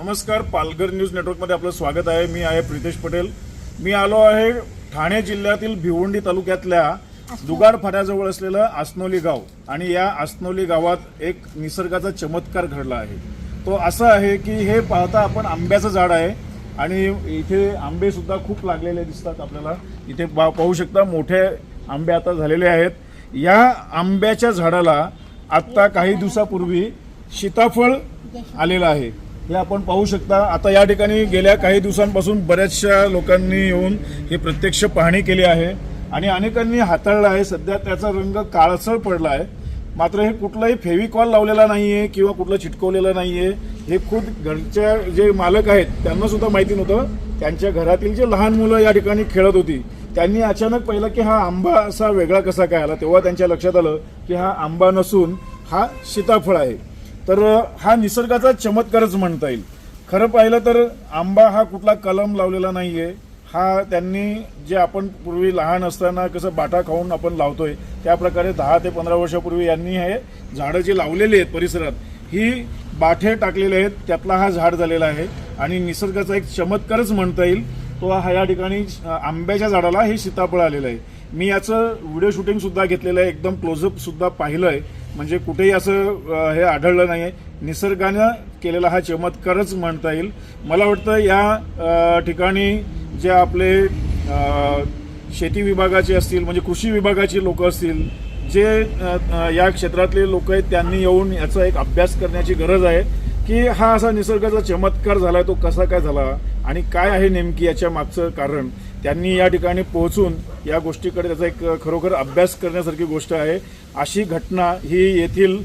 नमस्कार, पालघर न्यूज नेटवर्कमध्ये आपलं स्वागत आहे। मी आहे प्रितेश पटेल। मी आलो आहे ठाणे जिल्ह्यातील भिवंडी तालुक्यातल्या दुगाड फाट्याजवळ असलेलं आसनोली गाव आणि या आसनोली गावात एक निसर्गाचा चमत्कार घडला आहे। तो असा आहे की हे पाहता आपण आंब्याचं झाड आहे आणि इथे आंबे सुद्धा खूप लागलेले दिसतात आपल्याला। इथे पाहू शकता मोठे आंबे आता झालेले आहेत। या आंब्याच्या झाडाला आता काही दिवसापूर्वी सीताफळ आलेलं आहे, हे आपण पाहू शकता। आता या ठिकाणी गेल्या काही दिवसांपासून बऱ्याचशा लोकांनी येऊन हे प्रत्यक्ष पाहणी केली आहे आणि अनेकांनी हाताळलं आहे। सध्या त्याचा रंग काळसर पडला आहे, मात्र हे कुठलाही फेविकॉल लावलेला नाहीये किंवा कुठलं चिटकवलेलं नाहीये। हे खुद घरच्या जे मालक आहेत त्यांना सुद्धा माहिती नव्हतं। त्यांच्या घरातील जे लहान मुलं या ठिकाणी खेळत होती त्यांनी अचानक पाहिलं की हा आंबा असा वेगळा कसा काय आला। तेव्हा त्यांच्या लक्षात आलं की हा आंबा नसून हा सीताफळ आहे। तर हा निसर्गाचा चमत्कारच म्हणता येईल। खरं पाहिलं तर आंबा हा कुठला कलम लावलेला नाहीये। हा त्यांनी जे आपण पूर्वी लहान असताना कसं बाटा खाऊन आपण लावतोय त्या प्रकारे 10 ते 15 वर्षापूर्वी यांनी हे झाडं जे लावलेली आहेत परिसरात ही बाठे टाकलेले आहेत, त्यातला हा झाड झालेला आहे आणि निसर्गाचा एक चमत्कारच म्हणता येईल। तो हा या ठिकाणी आंब्याच्या झाडाला हे सीताफळ आलेलं आहे। मी याचं व्हिडिओ शूटिंग सुद्धा घेतलेलं आहे, एकदम क्लोजअप सुद्धा पाहिलंय, म्हणजे कुठेही असं हे आढळलं नाही। निसर्गानं केलेला हा चमत्कारच म्हणता येईल। मला वाटतं या ठिकाणी जे आपले शेती विभागाचे असतील म्हणजे कृषी विभागाचे लोक असतील, जे या क्षेत्रातले लोक आहेत त्यांनी येऊन याचा एक अभ्यास करण्याची गरज आहे की हा असा निसर्गाचा चमत्कार झाला तो कसा काय झाला आणि काय आहे नेमकी याच्या मागचं कारण। त्यांनी या ठिकाणी पोहोचून या गोष्टीकडे त्याचा एक खरोखर अभ्यास करण्यासारखी गोष्ट आहे। अशी घटना ही येथील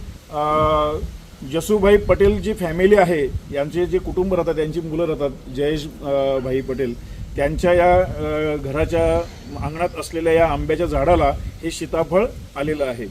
जसूभाई पटेल जी फॅमिली आहे, यांचे जे कुटुंब राहतात, त्यांची मुलं राहतात, जयेश भाई पटेल, त्यांच्या या घराच्या अंगणात असलेल्या या आंब्याच्या झाडाला हे सीताफळ आलेलं आहे।